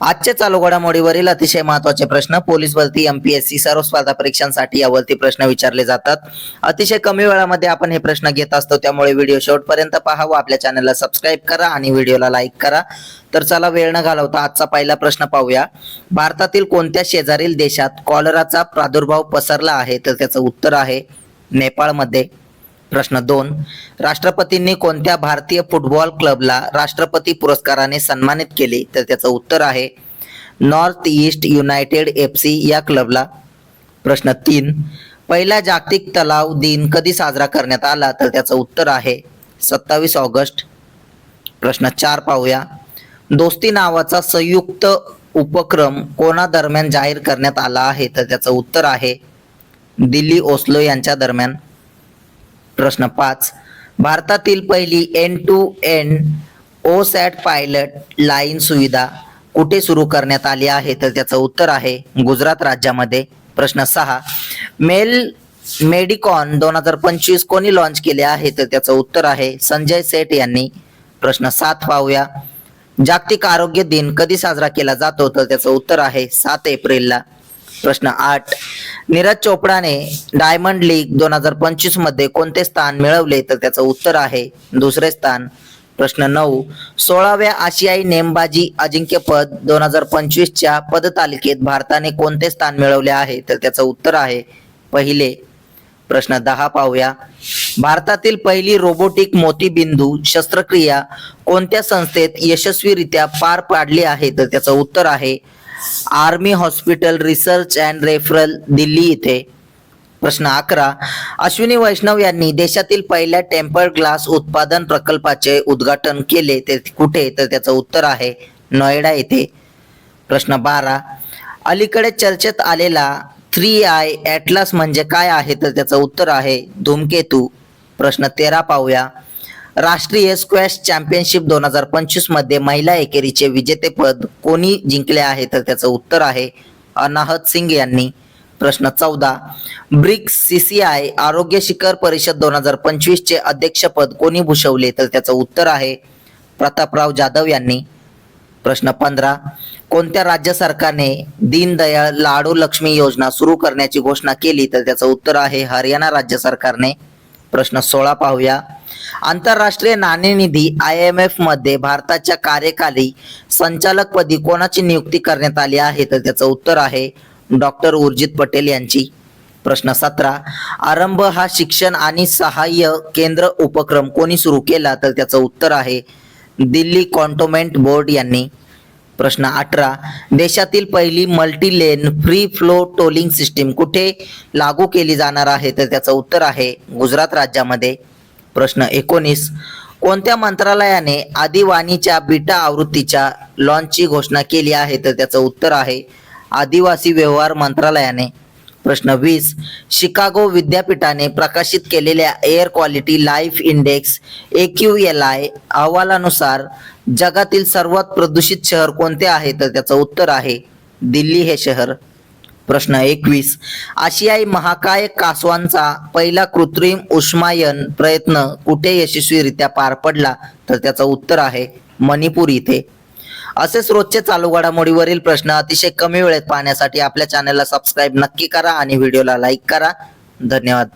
आजच्या चालू घडामोडीवरील अतिशय महत्त्वाचे प्रश्न पोलीस भरती एमपीएससी सर्व स्पर्धा परीक्षांसाठी यावरती प्रश्न विचारले जातात। अतिशय कमी वेळामध्ये आपण हे प्रश्न घेत असतो, त्यामुळे व्हिडिओ शेवटपर्यंत पहा व आपल्या चॅनलला सबस्क्राईब करा आणि व्हिडिओला लाईक करा। तर चला वेळ न घालवता आजचा पहिला प्रश्न पाहूया। भारतातील कोणत्या शेजारील देशात कॉलराचा प्रादुर्भाव पसरला आहे? तर त्याचं उत्तर आहे नेपाळमध्ये। प्रश्न 2, राष्ट्रपतींनी कोणत्या भारतीय फुटबॉल क्लबला राष्ट्रपती पुरस्काराने सन्मानित केले? तर त्याचं उत्तर आहे नॉर्थ ईस्ट युनायटेड FC या क्लबला। प्रश्न 3, पहिला जागतिक तलाव दिन कधी साजरा करण्यात आला? तर त्याचं उत्तर आहे 27 ऑगस्ट। प्रश्न 4 पाहूया। दोस्ती नावाचा संयुक्त उपक्रम कोणादरम्यान जाहीर करण्यात आला आहे? तर त्याचं उत्तर आहे दिल्ली ओस्लो यांच्या दरम्यान। प्रश्न 5, भारतातील पहिली end-to-end OSAT पायलट लाईन सुविधा कुठे सुरू करण्यात आली आहे? तर त्याचं उत्तर आहे गुजरात राज्यामध्ये। प्रश्न 6, मेल मेडिकॉन 2025 कोणी लॉन्च केले आहे? तर त्याचं उत्तर आहे संजय सेठ यांनी। प्रश्न 7 पाहूया। जागतिक आरोग्य दिन कधी साजरा केला जातो? तर त्याचं उत्तर आहे 7 एप्रिलला। प्रश्न 8, नीरज चोपडाने डायमंड लीग 2025 मध्ये कोणते स्थान मिळवले? तर त्याचं उत्तर आहे दुसरे स्थान। प्रश्न 9, 16व्या आशियाई नेमबाजी अजिंक्यपद 2025 च्या पदतालिकेत भारताने कोणते स्थान मिळवले आहे? तर त्याचं उत्तर आहे पहिले। प्रश्न 10 पाहूया। भारतातील पहिली रोबोटिक मोतीबिंदू शस्त्रक्रिया कोणत्या संस्थेत यशस्वीरित्या पार पाडली आहे? तर त्याचं उत्तर आहे army hospital research and referral Delhi इथे। प्रश्न 11, अश्विनी वैष्णव यांनी देशातील पहिल्या टेम्पर्ड ग्लास उत्पादन प्रकल्पाचे उद्घाटन केले ते कुठे? तर त्याचं उत्तर आहे नोएडा येथे। प्रश्न 12, अलीकडे चर्चेत आलेला 3I ॲटलास म्हणजे काय आहे? तर त्याचं उत्तर आहे धूमकेतू। प्रश्न 13 पाहूया। राष्ट्रीय स्क्वॅश चॅम्पियनशिप 2025 मध्ये महिला एकेरीचे विजेतेपद कोणी जिंकले आहे? तर त्याचं उत्तर आहे अनाहत सिंग यांनी। प्रश्न 14, ब्रिक्स CCI आरोग्य शिखर परिषद 2025 चे अध्यक्षपद कोणी भूषवले? तर त्याचं उत्तर आहे प्रतापराव जाधव यांनी। प्रश्न 15, कोणत्या राज्य सरकारने दीनदयाळ लाडू लक्ष्मी योजना सुरू करण्याची घोषणा केली? तर त्याचं उत्तर आहे हरियाणा राज्य सरकारने। प्रश्न 16 पाहूया। आंतरराष्ट्रीय नाणेनिधी IMF मध्ये भारताच्या कार्यकारी संचालकपदी कोणाची नियुक्ती करण्यात आली आहे? तर त्याचं उत्तर आहे डॉक्टर उर्जित पटेल यांची। प्रश्न 17, आरंभ हा शिक्षण आणि सहाय्य केंद्र उपक्रम कोणी सुरू केला? तर त्याचं उत्तर आहे दिल्ली कॉन्टोमेंट बोर्ड यांनी। प्रश्न 18, देशातील पहिली multi lane free flow tolling system कुठे लागू केली जाणार आहे? तर त्याचं उत्तर आहे गुजरात राज्यामध्ये। प्रश्न 19, कोणत्या मंत्रालयाने आदिवाणीच्या बीटा आवृत्तीच्या लॉन्चची घोषणा केली आहे? तर त्याचं उत्तर आहे आदिवासी व्यवहार मंत्रालयाने। प्रश्न 20, शिकागो विद्यापीठाने प्रकाशित केलेल्या air quality life index AQLI अहवालानुसार जगातील सर्वात प्रदूषित शहर कोणते आहे? तर त्याचं उत्तर आहे दिल्ली हे शहर। प्रश्न 21, आशियाई महाकाय कासवांचा पहिला कृत्रिम उष्मायन प्रयत्न कुठे यशस्वीरित्या पार पडला? तर त्याचं उत्तर आहे मणिपूर इथे। असेच रोजचे चालू घडामोडीवरील प्रश्न अतिशय कमी वेळेत पाहण्यासाठी आपल्या चॅनलला सबस्क्राईब नक्की करा आणि व्हिडिओला लाईक करा। धन्यवाद।